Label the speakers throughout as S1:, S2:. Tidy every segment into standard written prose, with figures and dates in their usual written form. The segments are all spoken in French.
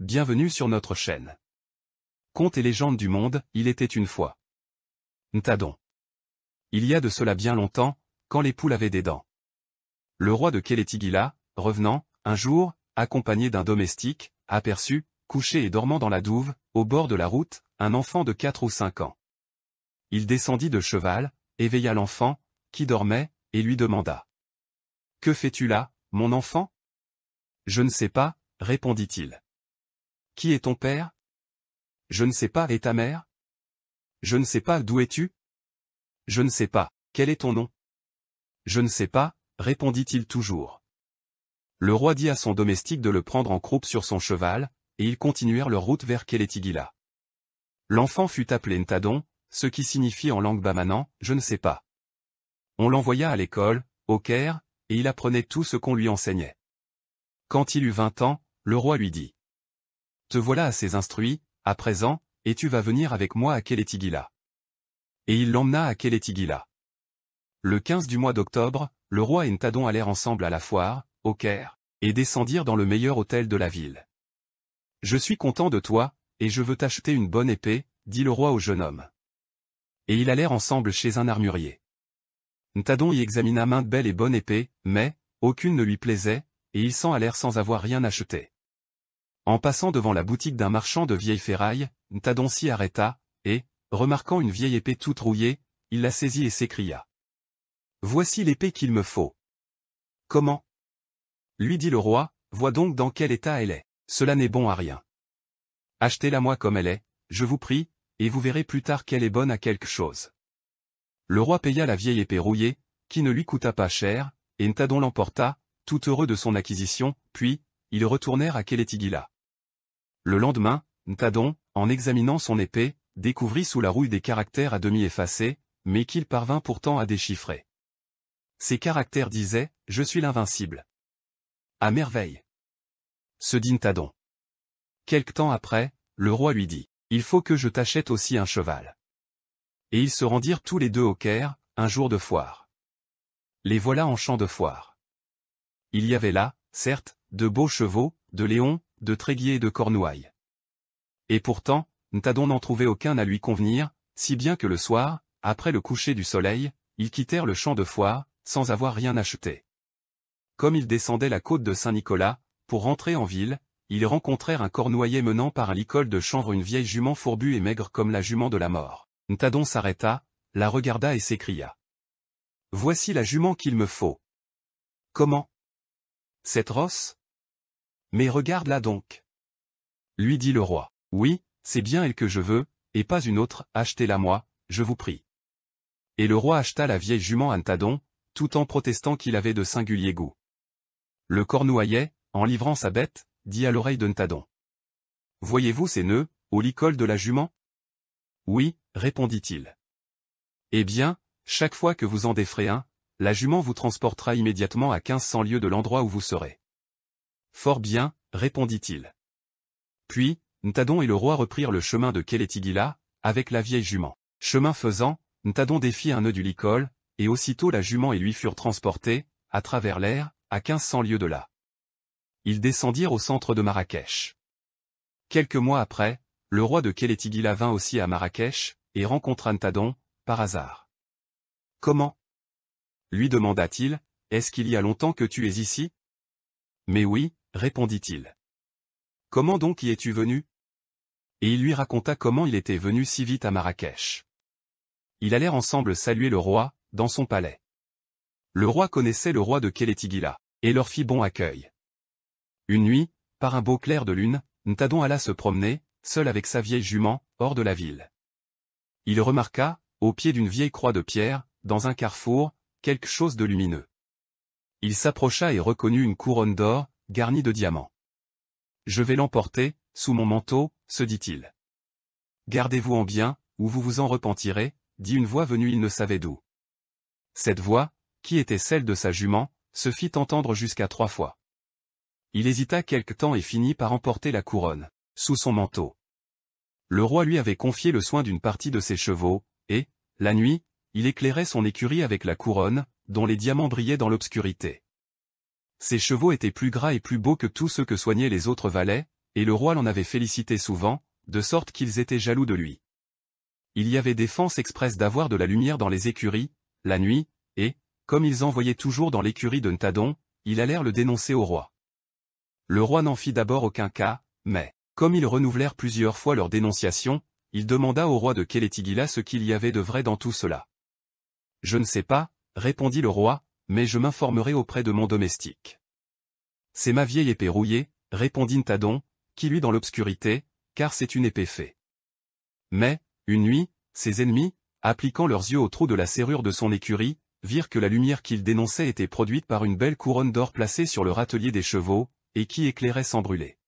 S1: Bienvenue sur notre chaîne. Contes et légendes du monde, il était une fois. Ntadon. Il y a de cela bien longtemps, quand les poules avaient des dents. Le roi de Kélétigila, revenant, un jour, accompagné d'un domestique, aperçut, couché et dormant dans la douve, au bord de la route, un enfant de 4 ou 5 ans. Il descendit de cheval, éveilla l'enfant, qui dormait, et lui demanda. « Que fais-tu là, mon enfant ?»« Je ne sais pas, » répondit-il. « Qui est ton père ?»« Je ne sais pas, et ta mère ?»« Je ne sais pas, d'où es-tu ?»« Je ne sais pas, quel est ton nom ?»« Je ne sais pas, » répondit-il toujours. Le roi dit à son domestique de le prendre en croupe sur son cheval, et ils continuèrent leur route vers Kélétigila. L'enfant fut appelé Ntadon, ce qui signifie en langue bamanan, je ne sais pas. On l'envoya à l'école, au Caire, et il apprenait tout ce qu'on lui enseignait. Quand il eut 20 ans, le roi lui dit. Te voilà assez instruit, à présent, et tu vas venir avec moi à Kélétigila. Et il l'emmena à Kélétigila. Le 15 du mois d'octobre, le roi et Ntadon allèrent ensemble à la foire, au Caire, et descendirent dans le meilleur hôtel de la ville. Je suis content de toi, et je veux t'acheter une bonne épée, dit le roi au jeune homme. Et ils allèrent ensemble chez un armurier. Ntadon y examina maintes belles et bonnes épées, mais, aucune ne lui plaisait, et ils s'en allèrent sans avoir rien acheté. En passant devant la boutique d'un marchand de vieilles ferrailles, Ntadon s'y arrêta, et, remarquant une vieille épée toute rouillée, il la saisit et s'écria. « Voici l'épée qu'il me faut. »« Comment ?» lui dit le roi, « vois donc dans quel état elle est. Cela n'est bon à rien. Achetez-la moi comme elle est, je vous prie, et vous verrez plus tard qu'elle est bonne à quelque chose. » Le roi paya la vieille épée rouillée, qui ne lui coûta pas cher, et Ntadon l'emporta, tout heureux de son acquisition, puis, ils retournèrent à Kélétigila. Le lendemain, Ntadon, en examinant son épée, découvrit sous la rouille des caractères à demi effacés, mais qu'il parvint pourtant à déchiffrer. Ces caractères disaient « Je suis l'invincible ». À merveille, se dit Ntadon. Quelque temps après, le roi lui dit « Il faut que je t'achète aussi un cheval. » Et ils se rendirent tous les deux au Caire, un jour de foire. Les voilà en champ de foire. Il y avait là, certes, de beaux chevaux, de lions, de tréguiers et de cornouailles. Et pourtant, Ntadon n'en trouvait aucun à lui convenir, si bien que le soir, après le coucher du soleil, ils quittèrent le champ de foire, sans avoir rien acheté. Comme ils descendaient la côte de Saint-Nicolas, pour rentrer en ville, ils rencontrèrent un cornouaillet menant par un licol de chanvre une vieille jument fourbue et maigre comme la jument de la mort. Ntadon s'arrêta, la regarda et s'écria. « Voici la jument qu'il me faut. »« Comment ? Cette rosse ? Mais regarde-la donc. » lui dit le roi. « Oui, c'est bien elle que je veux, et pas une autre, achetez-la moi, je vous prie. » Et le roi acheta la vieille jument à Ntadon, tout en protestant qu'il avait de singuliers goûts. Le cornouaillet, en livrant sa bête, dit à l'oreille de Ntadon. « Voyez-vous ces nœuds, au licol de la jument ? » « Oui, » répondit-il. « Eh bien, chaque fois que vous en déferez un, la jument vous transportera immédiatement à 1500 lieues de l'endroit où vous serez. »« Fort bien, » répondit-il. Puis, Ntadon et le roi reprirent le chemin de Kélétigila, avec la vieille jument. Chemin faisant, Ntadon défit un nœud du licol, et aussitôt la jument et lui furent transportés, à travers l'air, à 1500 lieues de là. Ils descendirent au centre de Marrakech. Quelques mois après, le roi de Kélétigila vint aussi à Marrakech, et rencontra Ntadon, par hasard. « Comment ? » lui demanda-t-il, « est-ce qu'il y a longtemps que tu es ici ?»« Mais oui, » répondit-il. « Comment donc y es-tu venu ?» Et il lui raconta comment il était venu si vite à Marrakech. Ils allèrent ensemble saluer le roi, dans son palais. Le roi connaissait le roi de Kélétigila, et leur fit bon accueil. Une nuit, par un beau clair de lune, Ntadon alla se promener, seul avec sa vieille jument, hors de la ville. Il remarqua, au pied d'une vieille croix de pierre, dans un carrefour, quelque chose de lumineux. Il s'approcha et reconnut une couronne d'or, garnie de diamants. « Je vais l'emporter, sous mon manteau, » se dit-il. « Gardez-vous en bien, ou vous vous en repentirez, » dit une voix venue il ne savait d'où. Cette voix, qui était celle de sa jument, se fit entendre jusqu'à 3 fois. Il hésita quelque temps et finit par emporter la couronne, sous son manteau. Le roi lui avait confié le soin d'une partie de ses chevaux, et, la nuit, il éclairait son écurie avec la couronne, dont les diamants brillaient dans l'obscurité. Ses chevaux étaient plus gras et plus beaux que tous ceux que soignaient les autres valets, et le roi l'en avait félicité souvent, de sorte qu'ils étaient jaloux de lui. Il y avait défense expresse d'avoir de la lumière dans les écuries, la nuit, et, comme ils en voyaient toujours dans l'écurie de Ntadon, ils allèrent le dénoncer au roi. Le roi n'en fit d'abord aucun cas, mais, comme ils renouvelèrent plusieurs fois leur dénonciation, il demanda au roi de Kélétigila ce qu'il y avait de vrai dans tout cela. « Je ne sais pas, répondit le roi, mais je m'informerai auprès de mon domestique. »« C'est ma vieille épée rouillée, répondit Ntadon, qui luit dans l'obscurité, car c'est une épée fée. » Mais, une nuit, ses ennemis, appliquant leurs yeux au trou de la serrure de son écurie, virent que la lumière qu'il dénonçait était produite par une belle couronne d'or placée sur le râtelier des chevaux, et qui éclairait sans brûler.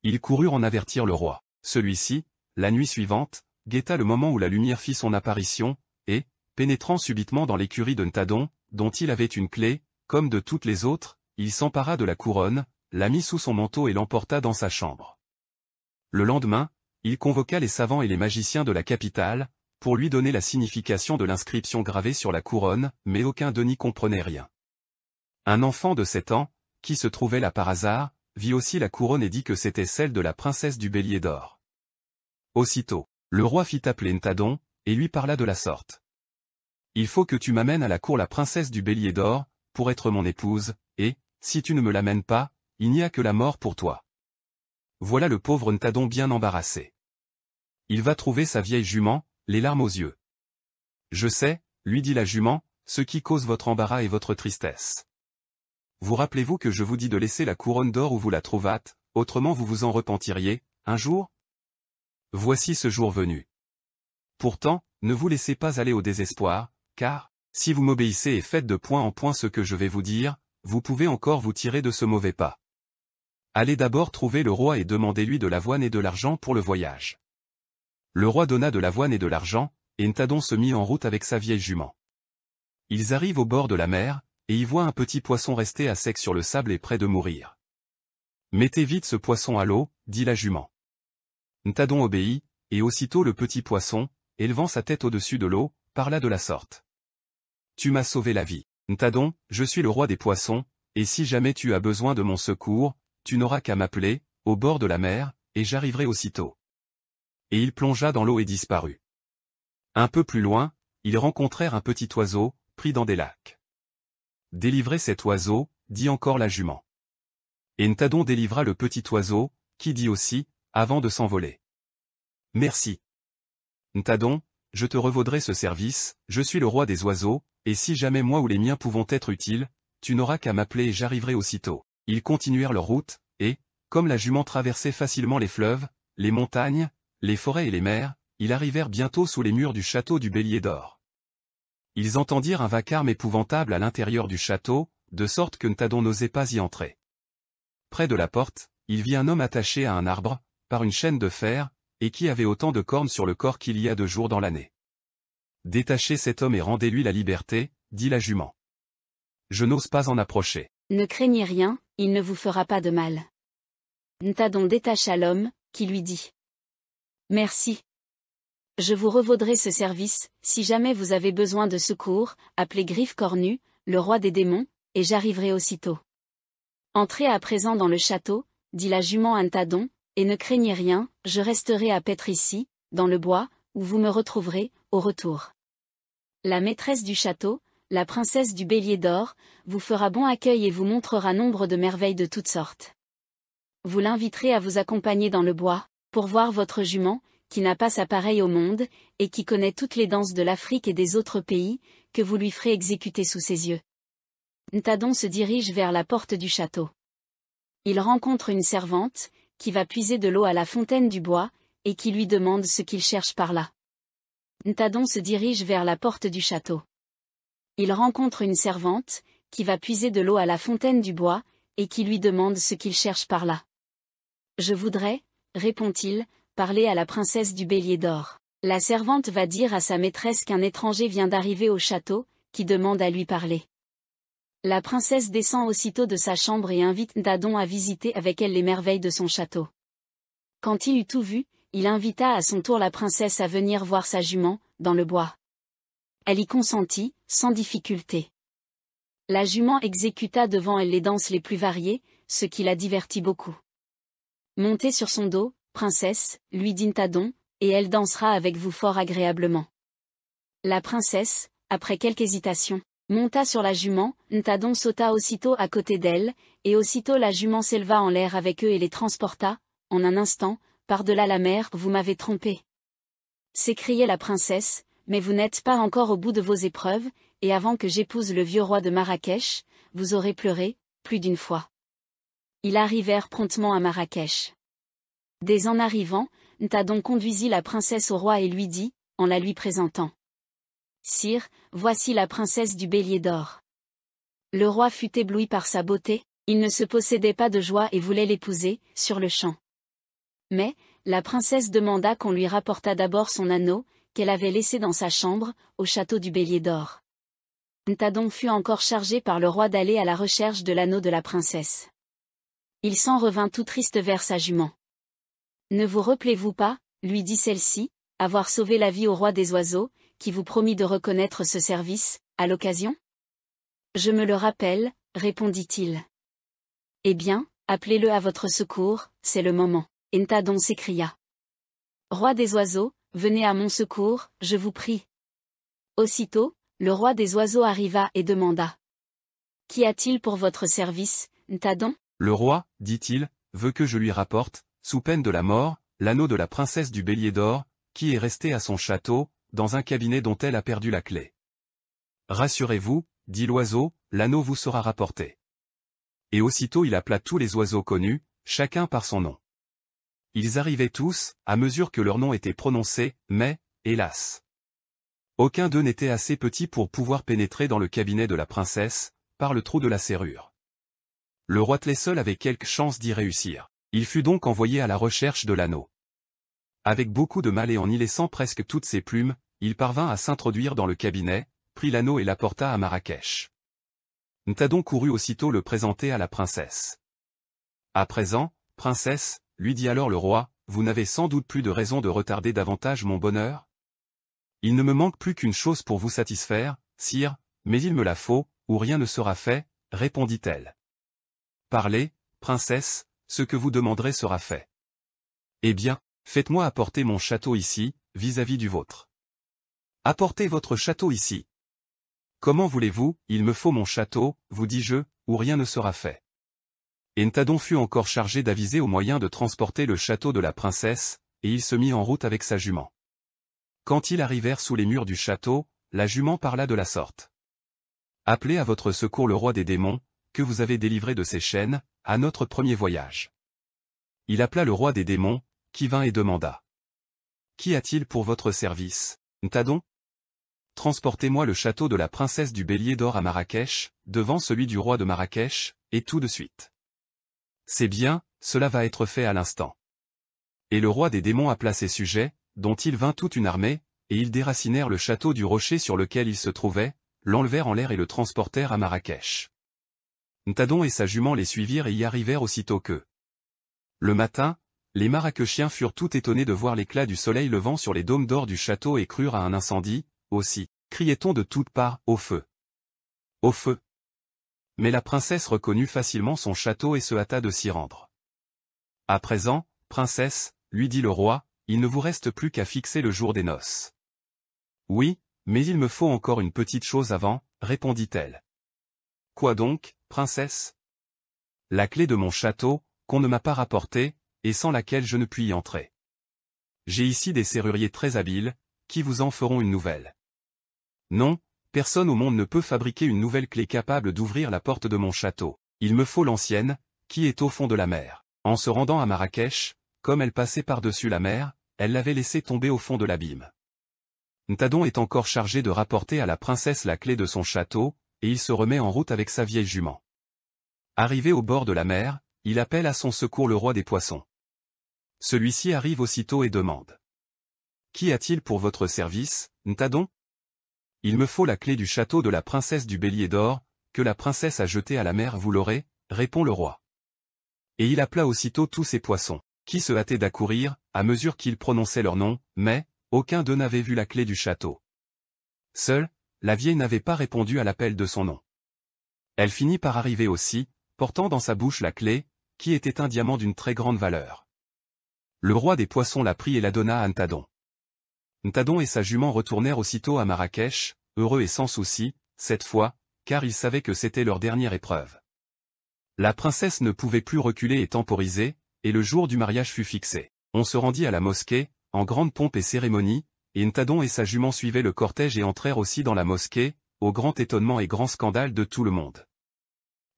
S1: Ils coururent en avertir le roi. Celui-ci, la nuit suivante, guetta le moment où la lumière fit son apparition, et, pénétrant subitement dans l'écurie de Ntadon, dont il avait une clé, comme de toutes les autres, il s'empara de la couronne, la mit sous son manteau et l'emporta dans sa chambre. Le lendemain, il convoqua les savants et les magiciens de la capitale, pour lui donner la signification de l'inscription gravée sur la couronne, mais aucun d'eux n'y comprenait rien. Un enfant de 7 ans, qui se trouvait là par hasard, vit aussi la couronne et dit que c'était celle de la princesse du Bélier d'Or. Aussitôt, le roi fit appeler Ntadon, et lui parla de la sorte. « Il faut que tu m'amènes à la cour la princesse du Bélier d'Or, pour être mon épouse, et, si tu ne me l'amènes pas, il n'y a que la mort pour toi. » Voilà le pauvre Ntadon bien embarrassé. Il va trouver sa vieille jument, les larmes aux yeux. « Je sais, lui dit la jument, ce qui cause votre embarras et votre tristesse. Vous rappelez-vous que je vous dis de laisser la couronne d'or où vous la trouvâtes, autrement vous vous en repentiriez, un jour? Voici ce jour venu. Pourtant, ne vous laissez pas aller au désespoir, car, si vous m'obéissez et faites de point en point ce que je vais vous dire, vous pouvez encore vous tirer de ce mauvais pas. Allez d'abord trouver le roi et demandez-lui de l'avoine et de l'argent pour le voyage. » Le roi donna de l'avoine et de l'argent, et Ntadon se mit en route avec sa vieille jument. Ils arrivent au bord de la mer, et y voient un petit poisson resté à sec sur le sable et près de mourir. « Mettez vite ce poisson à l'eau, dit la jument. Ntadon obéit, et aussitôt le petit poisson, élevant sa tête au-dessus de l'eau, parla de la sorte. « Tu m'as sauvé la vie, Ntadon, je suis le roi des poissons, et si jamais tu as besoin de mon secours, tu n'auras qu'à m'appeler, au bord de la mer, et j'arriverai aussitôt. » Et il plongea dans l'eau et disparut. Un peu plus loin, ils rencontrèrent un petit oiseau, pris dans des lacs. « Délivrez cet oiseau, dit encore la jument. » Et Ntadon délivra le petit oiseau, qui dit aussi, avant de s'envoler. « Merci. Ntadon, je te revaudrai ce service, je suis le roi des oiseaux, et si jamais moi ou les miens pouvons être utiles, tu n'auras qu'à m'appeler et j'arriverai aussitôt. » Ils continuèrent leur route, et, comme la jument traversait facilement les fleuves, les montagnes, les forêts et les mers, ils arrivèrent bientôt sous les murs du château du Bélier d'Or. Ils entendirent un vacarme épouvantable à l'intérieur du château, de sorte que Ntadon n'osait pas y entrer. Près de la porte, il vit un homme attaché à un arbre, par une chaîne de fer, et qui avait autant de cornes sur le corps qu'il y a de jours dans l'année. « Détachez cet homme et rendez-lui la liberté, dit la jument. Je n'ose pas en approcher. »
S2: Ne craignez rien, il ne vous fera pas de mal. Ntadon détacha l'homme, qui lui dit. Merci. Je vous revaudrai ce service, si jamais vous avez besoin de secours, appelez Griffe Cornue, le roi des démons, et j'arriverai aussitôt. Entrez à présent dans le château, dit la jument à Ntadon, et ne craignez rien, je resterai à paître ici, dans le bois, où vous me retrouverez, au retour. La maîtresse du château, la princesse du Bélier d'Or, vous fera bon accueil et vous montrera nombre de merveilles de toutes sortes. Vous l'inviterez à vous accompagner dans le bois, pour voir votre jument, qui n'a pas sa pareille au monde, et qui connaît toutes les danses de l'Afrique et des autres pays, que vous lui ferez exécuter sous ses yeux. Ntadon se dirige vers la porte du château. Il rencontre une servante, qui va puiser de l'eau à la fontaine du bois, et qui lui demande ce qu'il cherche par là. Ntadon se dirige vers la porte du château. Il rencontre une servante, qui va puiser de l'eau à la fontaine du bois, et qui lui demande ce qu'il cherche par là. Je voudrais, répond-il, parler à la princesse du Bélier d'Or. La servante va dire à sa maîtresse qu'un étranger vient d'arriver au château, qui demande à lui parler. La princesse descend aussitôt de sa chambre et invite Ntadon à visiter avec elle les merveilles de son château. Quand il eut tout vu, il invita à son tour la princesse à venir voir sa jument, dans le bois. Elle y consentit, sans difficulté. La jument exécuta devant elle les danses les plus variées, ce qui la divertit beaucoup. Montez sur son dos, princesse, lui dit Ntadon, et elle dansera avec vous fort agréablement. La princesse, après quelque hésitation, monta sur la jument, Ntadon sauta aussitôt à côté d'elle, et aussitôt la jument s'éleva en l'air avec eux et les transporta, en un instant, par-delà la mer. Vous m'avez trompé, s'écriait la princesse, mais vous n'êtes pas encore au bout de vos épreuves, et avant que j'épouse le vieux roi de Marrakech, vous aurez pleuré, plus d'une fois. Ils arrivèrent promptement à Marrakech. Dès en arrivant, Ntadon conduisit la princesse au roi et lui dit, en la lui présentant. Sire, voici la princesse du Bélier d'Or. Le roi fut ébloui par sa beauté, il ne se possédait pas de joie et voulait l'épouser, sur le champ. Mais, la princesse demanda qu'on lui rapportât d'abord son anneau, qu'elle avait laissé dans sa chambre, au château du Bélier d'Or. Ntadon fut encore chargé par le roi d'aller à la recherche de l'anneau de la princesse. Il s'en revint tout triste vers sa jument. Ne vous rappelez-vous pas, lui dit celle-ci, avoir sauvé la vie au roi des oiseaux, qui vous promit de reconnaître ce service, à l'occasion? Je me le rappelle, répondit-il. Eh bien, appelez-le à votre secours, c'est le moment. Et Ntadon s'écria. Roi des oiseaux, venez à mon secours, je vous prie. Aussitôt, le roi des oiseaux arriva et demanda. Qu'y a-t-il pour votre service, Ntadon?
S1: Le roi, dit-il, veut que je lui rapporte, sous peine de la mort, l'anneau de la princesse du Bélier d'Or, qui est resté à son château, dans un cabinet dont elle a perdu la clé. Rassurez-vous, dit l'oiseau, l'anneau vous sera rapporté. Et aussitôt il appela tous les oiseaux connus, chacun par son nom. Ils arrivaient tous, à mesure que leur nom était prononcé, mais, hélas, aucun d'eux n'était assez petit pour pouvoir pénétrer dans le cabinet de la princesse, par le trou de la serrure. Le roitelet seul avait quelque chance d'y réussir. Il fut donc envoyé à la recherche de l'anneau. Avec beaucoup de mal et en y laissant presque toutes ses plumes, il parvint à s'introduire dans le cabinet, prit l'anneau et l'apporta à Marrakech. Ntadon courut aussitôt le présenter à la princesse. À présent, princesse, lui dit alors le roi, vous n'avez sans doute plus de raison de retarder davantage mon bonheur? Il ne me manque plus qu'une chose pour vous satisfaire, sire, mais il me la faut, ou rien ne sera fait, répondit-elle. Parlez, princesse, ce que vous demanderez sera fait. Eh bien, faites-moi apporter mon château ici, vis-à-vis du vôtre. Apportez votre château ici. Comment voulez-vous, il me faut mon château, vous dis-je, ou rien ne sera fait. Et Ntadon fut encore chargé d'aviser aux moyens de transporter le château de la princesse, et il se mit en route avec sa jument. Quand ils arrivèrent sous les murs du château, la jument parla de la sorte. Appelez à votre secours le roi des démons, que vous avez délivré de ses chaînes, à notre premier voyage. Il appela le roi des démons, qui vint et demanda. Qu'y a-t-il pour votre service, Ntadon? Transportez-moi le château de la princesse du Bélier d'Or à Marrakech, devant celui du roi de Marrakech, et tout de suite. C'est bien, cela va être fait à l'instant. Et le roi des démons appela ses sujets, dont il vint toute une armée, et ils déracinèrent le château du rocher sur lequel il se trouvait, l'enlevèrent en l'air et le transportèrent à Marrakech. Ntadon et sa jument les suivirent et y arrivèrent aussitôt qu'eux. Le matin, les Marrakéchiens furent tout étonnés de voir l'éclat du soleil levant sur les dômes d'or du château et crurent à un incendie, aussi, criait-on de toutes parts, au feu. Au feu. Mais la princesse reconnut facilement son château et se hâta de s'y rendre. À présent, princesse, lui dit le roi, il ne vous reste plus qu'à fixer le jour des noces. Oui, mais il me faut encore une petite chose avant, répondit-elle. Quoi donc, princesse? La clé de mon château, qu'on ne m'a pas rapportée, et sans laquelle je ne puis y entrer. J'ai ici des serruriers très habiles, qui vous en feront une nouvelle. Non, personne au monde ne peut fabriquer une nouvelle clé capable d'ouvrir la porte de mon château. Il me faut l'ancienne, qui est au fond de la mer. En se rendant à Marrakech, comme elle passait par-dessus la mer, elle l'avait laissée tomber au fond de l'abîme. Ntadon est encore chargé de rapporter à la princesse la clé de son château, et il se remet en route avec sa vieille jument. Arrivé au bord de la mer, il appelle à son secours le roi des poissons. Celui-ci arrive aussitôt et demande. Qu'y a-t-il pour votre service, Ntadon? Il me faut la clé du château de la princesse du Bélier d'Or, que la princesse a jeté à la mer, vous l'aurez, répond le roi. Et il appela aussitôt tous ses poissons, qui se hâtaient d'accourir, à mesure qu'il prononçait leur nom, mais, aucun d'eux n'avait vu la clé du château. Seule, la vieille n'avait pas répondu à l'appel de son nom. Elle finit par arriver aussi, portant dans sa bouche la clé, qui était un diamant d'une très grande valeur. Le roi des poissons la prit et la donna à Ntadon. Ntadon et sa jument retournèrent aussitôt à Marrakech, heureux et sans souci, cette fois, car ils savaient que c'était leur dernière épreuve. La princesse ne pouvait plus reculer et temporiser, et le jour du mariage fut fixé. On se rendit à la mosquée, en grande pompe et cérémonie, et Ntadon et sa jument suivaient le cortège et entrèrent aussi dans la mosquée, au grand étonnement et grand scandale de tout le monde.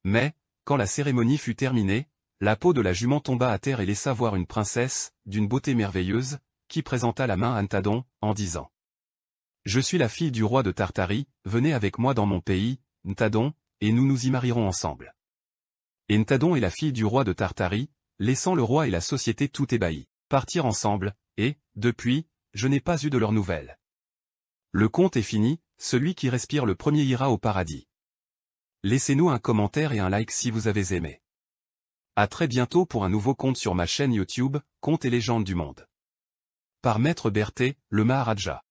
S1: Mais, quand la cérémonie fut terminée, la peau de la jument tomba à terre et laissa voir une princesse, d'une beauté merveilleuse, qui présenta la main à Ntadon, en disant « Je suis la fille du roi de Tartarie, venez avec moi dans mon pays, Ntadon, et nous nous y marierons ensemble. » Et Ntadon et la fille du roi de Tartarie, laissant le roi et la société tout ébahis, partirent ensemble, et, depuis, je n'ai pas eu de leurs nouvelles. Le conte est fini, celui qui respire le premier ira au paradis. Laissez-nous un commentaire et un like si vous avez aimé. À très bientôt pour un nouveau conte sur ma chaîne YouTube, Contes et légendes du monde. Par Maître Berthet, le Maharaja.